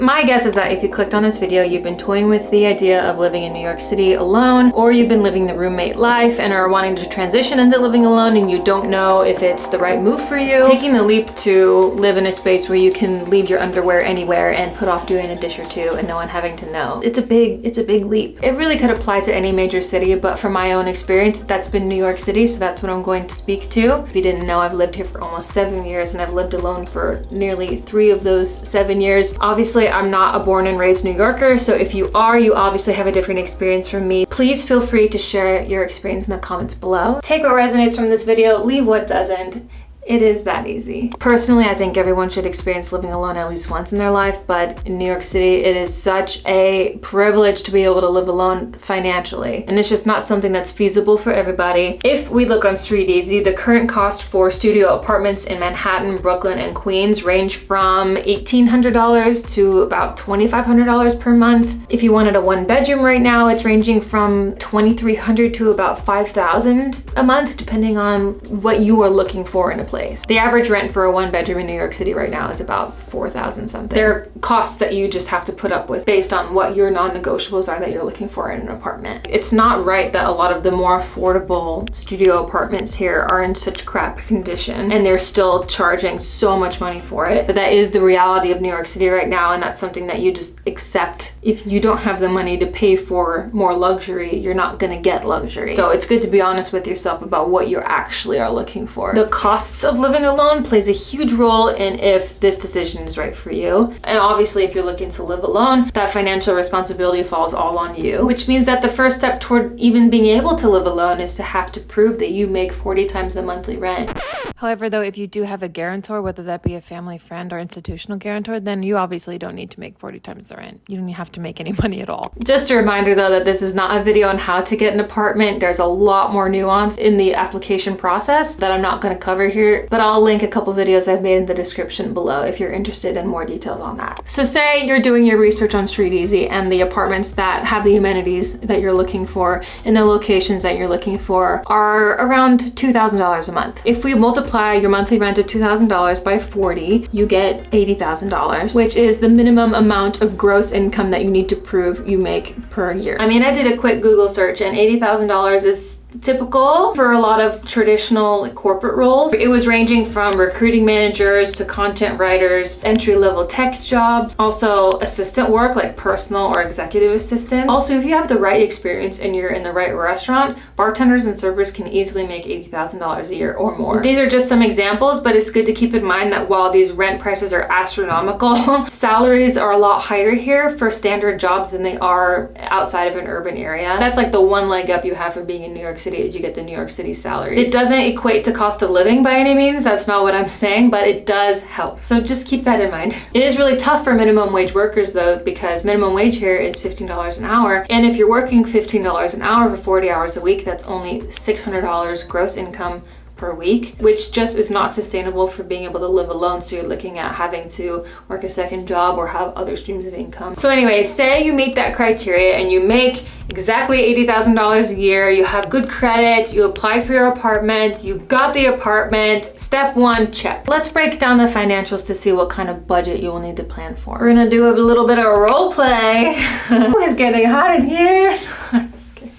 My guess is that if you clicked on this video, you've been toying with the idea of living in New York City alone, or you've been living the roommate life and are wanting to transition into living alone and you don't know if it's the right move for you. Taking the leap to live in a space where you can leave your underwear anywhere and put off doing a dish or two and no one having to know. It's a big leap. It really could apply to any major city, but from my own experience, that's been New York City, so that's what I'm going to speak to. If you didn't know, I've lived here for almost 7 years and I've lived alone for nearly 3 of those 7 years. Obviously, I'm not a born and raised New Yorker, so if you are, you obviously have a different experience from me. Please feel free to share your experience in the comments below. Take what resonates from this video, leave what doesn't. It is that easy. Personally, I think everyone should experience living alone at least once in their life, but in New York City, it is such a privilege to be able to live alone financially. And it's just not something that's feasible for everybody. If we look on StreetEasy, the current cost for studio apartments in Manhattan, Brooklyn, and Queens range from $1,800 to about $2,500 per month. If you wanted a 1-bedroom right now, it's ranging from $2,300 to about $5,000 a month, depending on what you are looking for in a place. The average rent for a 1-bedroom in New York City right now is about $4,000 something. There are costs that you just have to put up with based on what your non-negotiables are that you're looking for in an apartment. It's not right that a lot of the more affordable studio apartments here are in such crap condition and they're still charging so much money for it. But that is the reality of New York City right now, and that's something that you just accept. If you don't have the money to pay for more luxury, you're not gonna get luxury. So it's good to be honest with yourself about what you actually are looking for. The costs of living alone plays a huge role in if this decision is right for you. And obviously, if you're looking to live alone, that financial responsibility falls all on you, which means that the first step toward even being able to live alone is to have to prove that you make 40 times the monthly rent. However, though, if you do have a guarantor, whether that be a family friend or institutional guarantor, then you obviously don't need to make 40 times the rent. You don't have to make any money at all. Just a reminder though that this is not a video on how to get an apartment. There's a lot more nuance in the application process that I'm not going to cover here, but I'll link a couple videos I've made in the description below if you're interested in more details on that. So say you're doing your research on StreetEasy and the apartments that have the amenities that you're looking for and the locations that you're looking for are around $2,000 a month. If we multiply your monthly rent of $2,000 by 40, you get $80,000, which is the minimum amount of gross income that you need to prove you make per year. I mean, I did a quick Google search and $80,000 is typical for a lot of traditional corporate roles. It was ranging from recruiting managers to content writers, entry-level tech jobs, also assistant work like personal or executive assistants. Also, if you have the right experience and you're in the right restaurant, bartenders and servers can easily make $80,000 a year or more. These are just some examples, but it's good to keep in mind that while these rent prices are astronomical, salaries are a lot higher here for standard jobs than they are outside of an urban area. That's like the one leg up you have for being in New York City is you get the New York City salaries. It doesn't equate to cost of living by any means. That's not what I'm saying, but it does help. So just keep that in mind. It is really tough for minimum wage workers though, because minimum wage here is $15 an hour. And if you're working $15 an hour for 40 hours a week, that's only $600 gross income per week, which just is not sustainable for being able to live alone. So you're looking at having to work a second job or have other streams of income. So anyway, say you meet that criteria and you make exactly $80,000 a year, you have good credit, you apply for your apartment, you got the apartment. Step 1, check. Let's break down the financials to see what kind of budget you will need to plan for. We're gonna do a little bit of a role play. It's getting hot in here.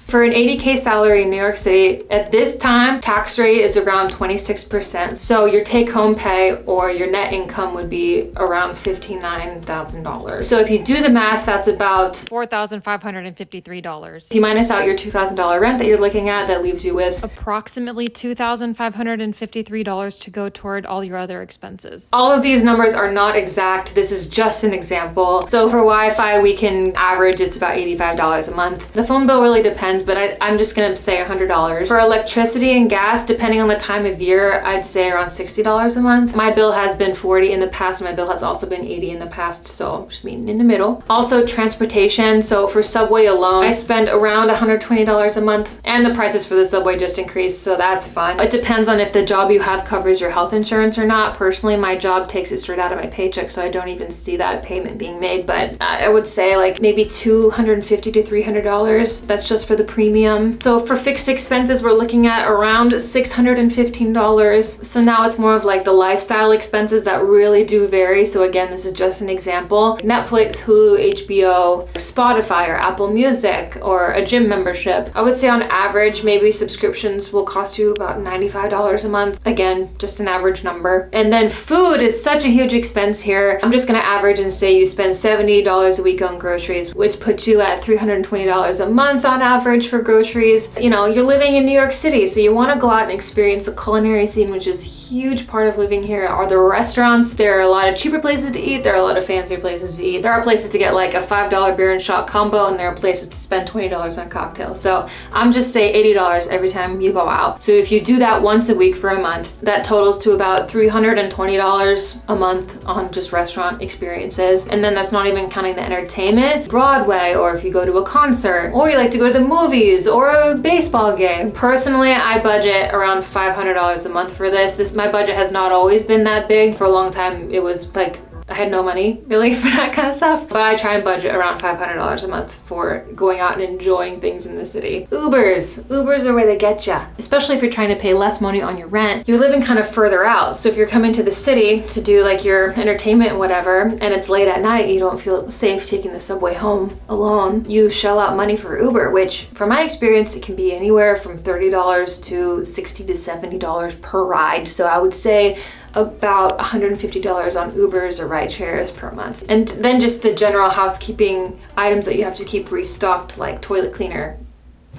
For an 80K salary in New York City, at this time, tax rate is around 26%. So your take-home pay or your net income would be around $59,000. So if you do the math, that's about $4,553. If you minus out your $2,000 rent that you're looking at, that leaves you with approximately $2,553 to go toward all your other expenses. All of these numbers are not exact. This is just an example. So for Wi-Fi, we can average it's about $85 a month. The phone bill really depends, but I'm just gonna say $100. For electricity and gas, depending on the time of year, I'd say around $60 a month. My bill has been $40 in the past. My bill has also been $80 in the past, so just meeting in the middle. Also transportation, so for subway alone, I spend around $120 a month, and the prices for the subway just increased, so that's fun. It depends on if the job you have covers your health insurance or not. Personally, my job takes it straight out of my paycheck, so I don't even see that payment being made, but I would say like maybe $250 to $300. That's just for the premium. So for fixed expenses, we're looking at around $615. So now it's more of like the lifestyle expenses that really do vary. So again, this is just an example. Netflix, Hulu, HBO, Spotify, or Apple Music, or a gym membership. I would say on average, maybe subscriptions will cost you about $95 a month. Again, just an average number. And then food is such a huge expense here. I'm just gonna average and say you spend $70 a week on groceries, which puts you at $320 a month on average for groceries. You know, you're living in New York City, so you wanna go out and experience the culinary scene, which is a huge part of living here. Are the restaurants. There are a lot of cheaper places to eat. There are a lot of fancier places to eat. There are places to get like a $5 beer and shot combo, and there are places to spend $20 on cocktails. So I'm just say $80 every time you go out. So if you do that once a week for a month, that totals to about $320 a month on just restaurant experiences. And then that's not even counting the entertainment, Broadway, or if you go to a concert, or you like to go to the movies or a baseball game. Personally, I budget around $500 a month for this. My budget has not always been that big. For a long time, it was like I had no money really for that kind of stuff, but I try and budget around $500 a month for going out and enjoying things in the city. Ubers are where they get ya, especially if you're trying to pay less money on your rent. You're living kind of further out, so if you're coming to the city to do like your entertainment and whatever, and it's late at night, you don't feel safe taking the subway home alone, you shell out money for Uber, which from my experience, it can be anywhere from $30 to $60 to $70 per ride. So I would say about $150 on Ubers or ride shares per month. And then just the general housekeeping items that you have to keep restocked, like toilet cleaner,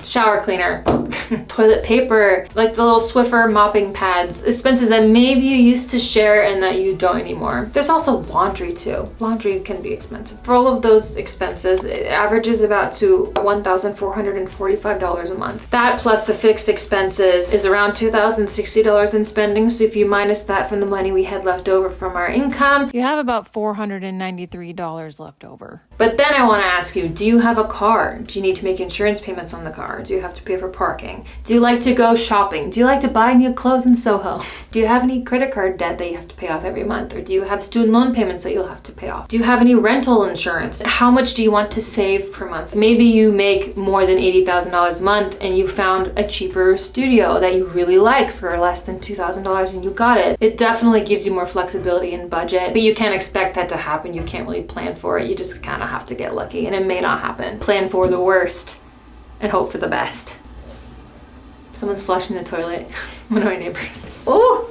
shower cleaner, toilet paper, like the little Swiffer mopping pads, expenses that maybe you used to share and that you don't anymore. There's also laundry too. Laundry can be expensive. For all of those expenses, it averages about to $1,445 a month. That plus the fixed expenses is around $2,060 in spending. So if you minus that from the money we had left over from our income, you have about $493 left over. But then I want to ask you, do you have a car? Do you need to make insurance payments on the car? Do you have to pay for parking? Do you like to go shopping? Do you like to buy new clothes in Soho? Do you have any credit card debt that you have to pay off every month? Or do you have student loan payments that you'll have to pay off? Do you have any rental insurance? How much do you want to save per month? Maybe you make more than $80,000 a month and you found a cheaper studio that you really like for less than $2,000 and you got it. It definitely gives you more flexibility in budget, but you can't expect that to happen. You can't really plan for it. You just kind of have to get lucky, and it may not happen. Plan for the worst and hope for the best. Someone's flushing the toilet. One of my neighbors. Oh!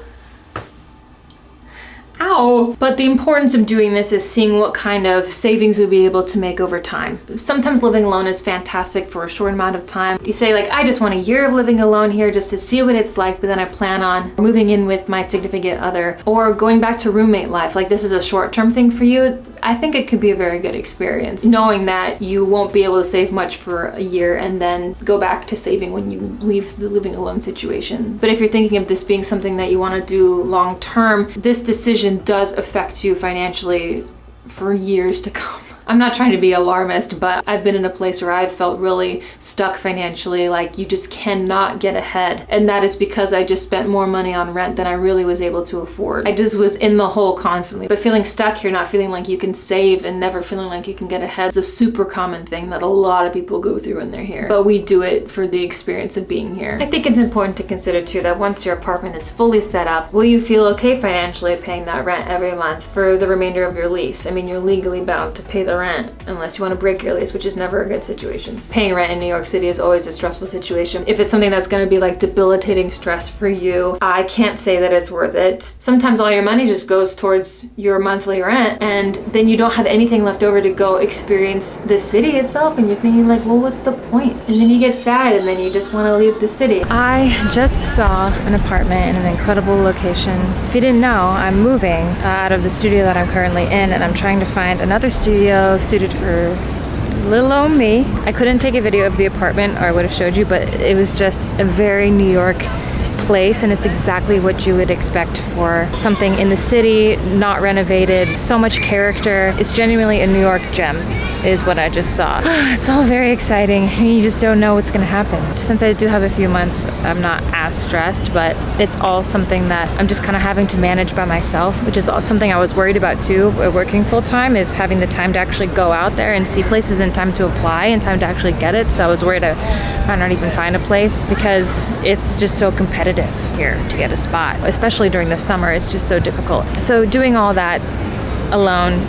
Ow! But the importance of doing this is seeing what kind of savings you'll be able to make over time. Sometimes living alone is fantastic for a short amount of time. You say like, I just want a year of living alone here just to see what it's like, but then I plan on moving in with my significant other or going back to roommate life. Like this is a short-term thing for you. I think it could be a very good experience, knowing that you won't be able to save much for a year and then go back to saving when you leave the living alone situation. But if you're thinking of this being something that you want to do long-term, this decision does affect you financially for years to come. I'm not trying to be alarmist, but I've been in a place where I've felt really stuck financially, like you just cannot get ahead. And that is because I just spent more money on rent than I really was able to afford. I just was in the hole constantly. But feeling stuck here, not feeling like you can save and never feeling like you can get ahead is a super common thing that a lot of people go through when they're here. But we do it for the experience of being here. I think it's important to consider too that once your apartment is fully set up, will you feel okay financially paying that rent every month for the remainder of your lease? I mean, you're legally bound to pay the rent unless you want to break your lease, which is never a good situation. Paying rent in New York City is always a stressful situation. If it's something that's going to be like debilitating stress for you, I can't say that it's worth it. Sometimes all your money just goes towards your monthly rent, and then you don't have anything left over to go experience the city itself, and you're thinking like, well, what's the point? And then you get sad and then you just want to leave the city. I just saw an apartment in an incredible location. If you didn't know, I'm moving out of the studio that I'm currently in, and I'm trying to find another studio suited for little old me. I couldn't take a video of the apartment or I would have showed you, but it was just a very New York place, and it's exactly what you would expect for something in the city, not renovated, so much character. It's genuinely a New York gem is what I just saw. It's all very exciting. You just don't know what's gonna happen. Since I do have a few months, I'm not as stressed, but it's all something that I'm just kind of having to manage by myself, which is something I was worried about too. Working full time is having the time to actually go out there and see places and time to apply and time to actually get it. So I was worried I might not even find a place because it's just so competitive here to get a spot, especially during the summer. It's just so difficult. So doing all that alone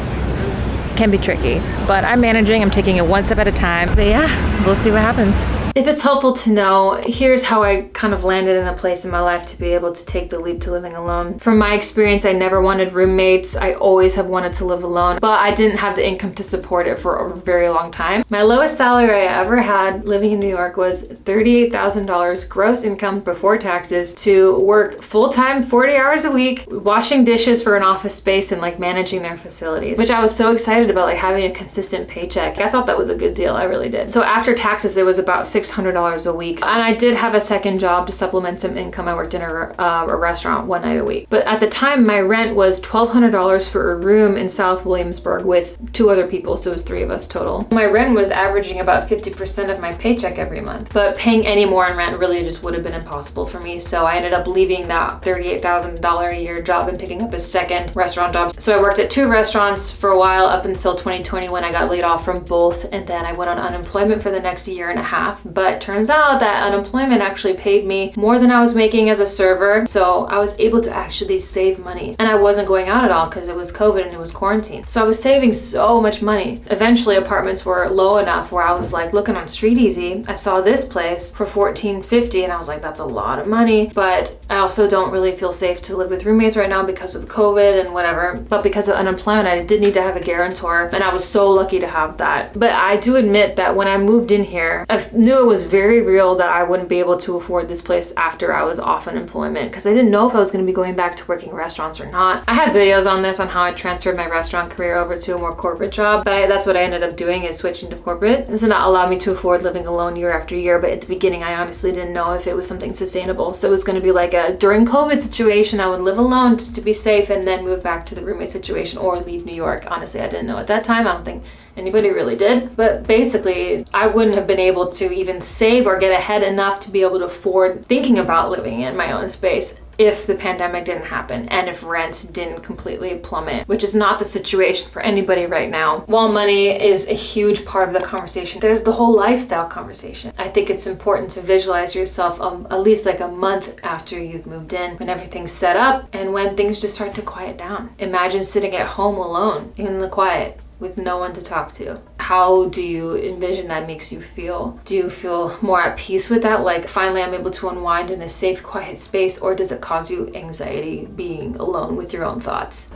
can be tricky, but I'm managing. I'm taking it one step at a time. But yeah, we'll see what happens. If it's helpful to know, here's how I kind of landed in a place in my life to be able to take the leap to living alone. From my experience, I never wanted roommates. I always have wanted to live alone, but I didn't have the income to support it for a very long time. My lowest salary I ever had living in New York was $38,000 gross income before taxes to work full-time 40 hours a week, washing dishes for an office space and like managing their facilities, which I was so excited about, like having a consistent paycheck. I thought that was a good deal. I really did. So after taxes, it was about $600 a week. And I did have a second job to supplement some income. I worked in a restaurant one night a week. But at the time, my rent was $1,200 for a room in South Williamsburg with 2 other people. So it was 3 of us total. My rent was averaging about 50% of my paycheck every month. But paying any more in rent really just would have been impossible for me. So I ended up leaving that $38,000 a year job and picking up a second restaurant job. So I worked at 2 restaurants for a while up until 2020 when I got laid off from both. And then I went on unemployment for the next year and a half. But turns out that unemployment actually paid me more than I was making as a server. So I was able to actually save money. And I wasn't going out at all because it was COVID and it was quarantine. So I was saving so much money. Eventually apartments were low enough where I was like looking on Street Easy. I saw this place for $14.50 and I was like, that's a lot of money. But I also don't really feel safe to live with roommates right now because of COVID and whatever. But because of unemployment, I did need to have a guarantor and I was so lucky to have that. But I do admit that when I moved in here, I knew it was very real that I wouldn't be able to afford this place after I was off unemployment because I didn't know if I was going to be going back to working in restaurants or not. I have videos on this on how I transferred my restaurant career over to a more corporate job, but that's what I ended up doing is switching to corporate. And so that allowed me to afford living alone year after year, but at the beginning I honestly didn't know if it was something sustainable. So it was going to be like a during COVID situation, I would live alone just to be safe and then move back to the roommate situation or leave New York. Honestly, I didn't know at that time. I don't think anybody really did. But basically, I wouldn't have been able to even save or get ahead enough to be able to afford thinking about living in my own space if the pandemic didn't happen and if rent didn't completely plummet, which is not the situation for anybody right now. While money is a huge part of the conversation, there's the whole lifestyle conversation. I think it's important to visualize yourself at least like a month after you've moved in, when everything's set up and when things just start to quiet down. Imagine sitting at home alone in the quiet with no one to talk to. How do you envision that makes you feel? Do you feel more at peace with that? Like finally I'm able to unwind in a safe, quiet space, or does it cause you anxiety being alone with your own thoughts?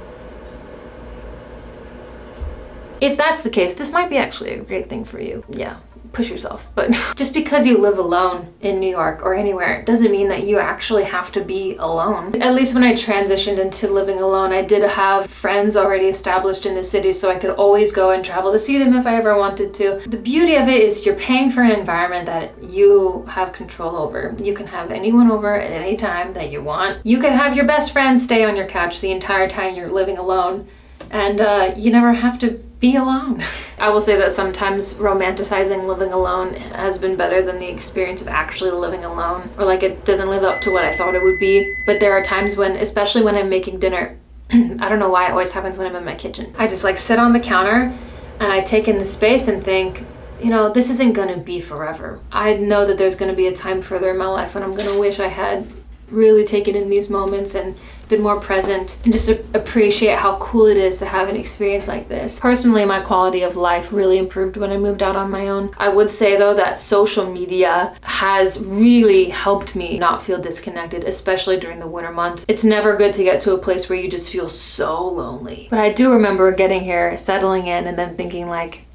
If that's the case, this might be actually a great thing for you. Yeah. Push yourself. But just because you live alone in New York or anywhere doesn't mean that you actually have to be alone. At least when I transitioned into living alone, I did have friends already established in the city, so I could always go and travel to see them if I ever wanted to. The beauty of it is you're paying for an environment that you have control over. You can have anyone over at any time that you want. You can have your best friend stay on your couch the entire time you're living alone, and you never have to be alone. I will say that sometimes romanticizing living alone has been better than the experience of actually living alone, or like it doesn't live up to what I thought it would be. But there are times when, especially when I'm making dinner, I don't know why it always happens when I'm in my kitchen. I just like sit on the counter and I take in the space and think, you know, this isn't gonna be forever. I know that there's gonna be a time further in my life when I'm gonna wish I had really taken in these moments and been more present and just appreciate how cool it is to have an experience like this. Personally, my quality of life really improved when I moved out on my own. I would say though that social media has really helped me not feel disconnected, especially during the winter months. It's never good to get to a place where you just feel so lonely. But I do remember getting here, settling in, and then thinking like,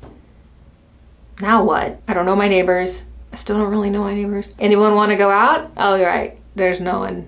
now what? I don't know my neighbors. I still don't really know my neighbors. Anyone want to go out? Oh, you're right. There's no one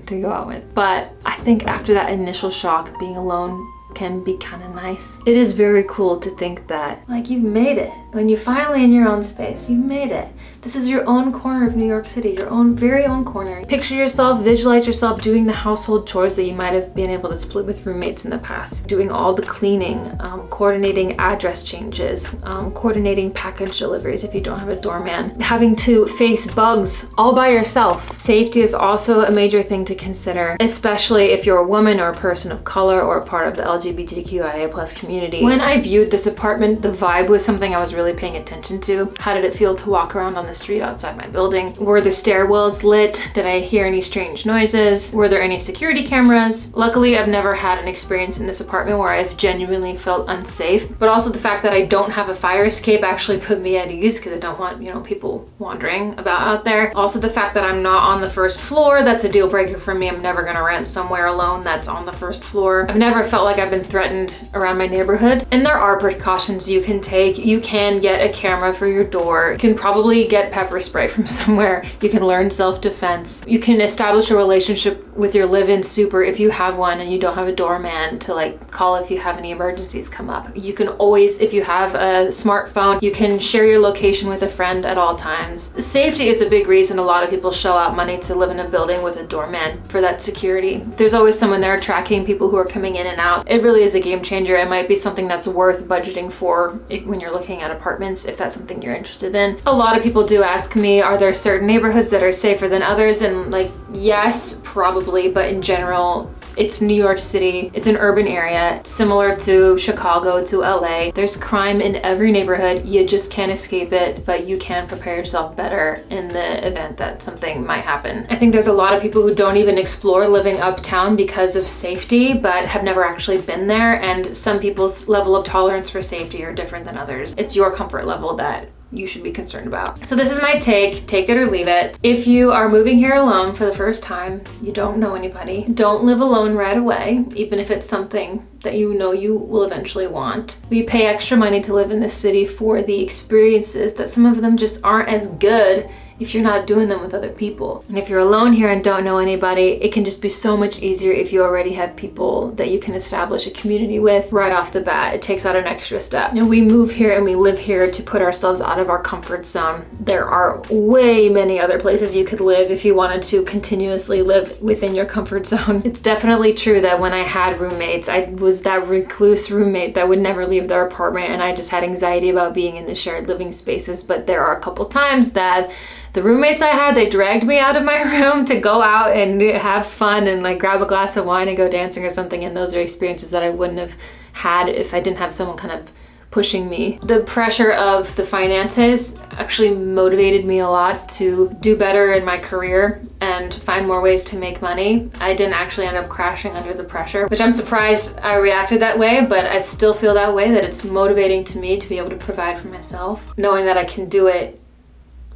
to go out with. But I think after that initial shock, being alone can be kind of nice. It is very cool to think that like you've made it. When you're finally in your own space, you've made it. This is your own corner of New York City, your own very own corner. Picture yourself, visualize yourself doing the household chores that you might have been able to split with roommates in the past. Doing all the cleaning, coordinating address changes, coordinating package deliveries if you don't have a doorman, having to face bugs all by yourself. Safety is also a major thing to consider, especially if you're a woman or a person of color or a part of the LGBTQIA+ community. When I viewed this apartment, the vibe was something I was really paying attention to. How did it feel to walk around on the street outside my building? Were the stairwells lit? Did I hear any strange noises? Were there any security cameras? Luckily, I've never had an experience in this apartment where I've genuinely felt unsafe, but also the fact that I don't have a fire escape actually put me at ease because I don't want, people wandering about out there. Also the fact that I'm not on the first floor, that's a deal breaker for me. I'm never gonna rent somewhere alone that's on the first floor. I've never felt like I've been threatened around my neighborhood. And there are precautions you can take. You can get a camera for your door. You can probably get pepper spray from somewhere. You can learn self-defense. You can establish a relationship with your live-in super if you have one and you don't have a doorman to call if you have any emergencies come up. You can always, if you have a smartphone, you can share your location with a friend at all times. Safety is a big reason a lot of people shell out money to live in a building with a doorman for that security. There's always someone there tracking people who are coming in and out. It really is a game changer. It might be something that's worth budgeting for when you're looking at apartments, if that's something you're interested in. A lot of people do ask me, are there certain neighborhoods that are safer than others? And yes, probably, but in general, it's New York City. It's an urban area, similar to Chicago, to LA. There's crime in every neighborhood. You just can't escape it, but you can prepare yourself better in the event that something might happen. I think there's a lot of people who don't even explore living uptown because of safety, but have never actually been there. And some people's level of tolerance for safety are different than others. It's your comfort level that you should be concerned about. So this is my take it or leave it. If you are moving here alone for the first time, you don't know anybody, don't live alone right away, even if it's something that you know you will eventually want. We pay extra money to live in this city for the experiences that some of them just aren't as good if you're not doing them with other people. And if you're alone here and don't know anybody, it can just be so much easier if you already have people that you can establish a community with right off the bat. It takes out an extra step. And we move here and we live here to put ourselves out of our comfort zone. There are way many other places you could live if you wanted to continuously live within your comfort zone. It's definitely true that when I had roommates, I was that recluse roommate that would never leave their apartment, and I just had anxiety about being in the shared living spaces. But there are a couple times that the roommates I had, they dragged me out of my room to go out and have fun and grab a glass of wine and go dancing or something. And those are experiences that I wouldn't have had if I didn't have someone kind of pushing me. The pressure of the finances actually motivated me a lot to do better in my career and find more ways to make money. I didn't actually end up crashing under the pressure, which I'm surprised I reacted that way, but I still feel that way, that it's motivating to me to be able to provide for myself. Knowing that I can do it,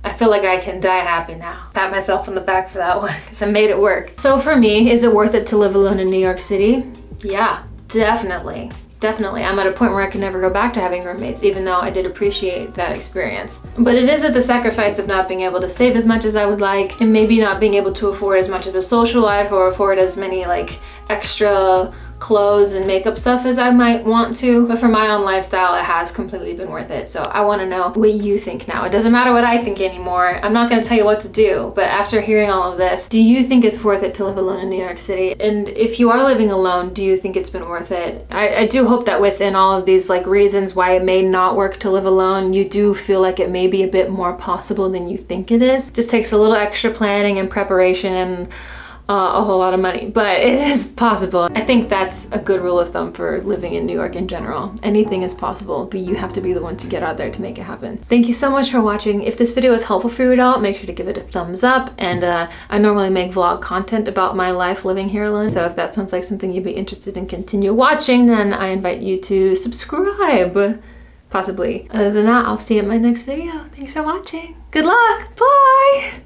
I feel like I can die happy now. Pat myself on the back for that one, because I made it work. So for me, is it worth it to live alone in New York City? Yeah, definitely. Definitely. I'm at a point where I can never go back to having roommates, even though I did appreciate that experience. But it is at the sacrifice of not being able to save as much as I would like, and maybe not being able to afford as much of a social life or afford as many extra clothes and makeup stuff as I might want to. But for my own lifestyle, it has completely been worth it. So I want to know what you think now. It doesn't matter what I think anymore. I'm not going to tell you what to do, but after hearing all of this, do you think it's worth it to live alone in New York City? And if you are living alone, do you think it's been worth it? I do hope that within all of these reasons why it may not work to live alone, you do feel like it may be a bit more possible than you think it is. Just takes a little extra planning and preparation and a whole lot of money, but it is possible. I think that's a good rule of thumb for living in New York in general. Anything is possible, but you have to be the one to get out there to make it happen. Thank you so much for watching. If this video was helpful for you at all, make sure to give it a thumbs up. And I normally make vlog content about my life living here alone, so if that sounds like something you'd be interested in continue watching, then I invite you to subscribe, possibly. Other than that, I'll see you in my next video. Thanks for watching. Good luck. Bye.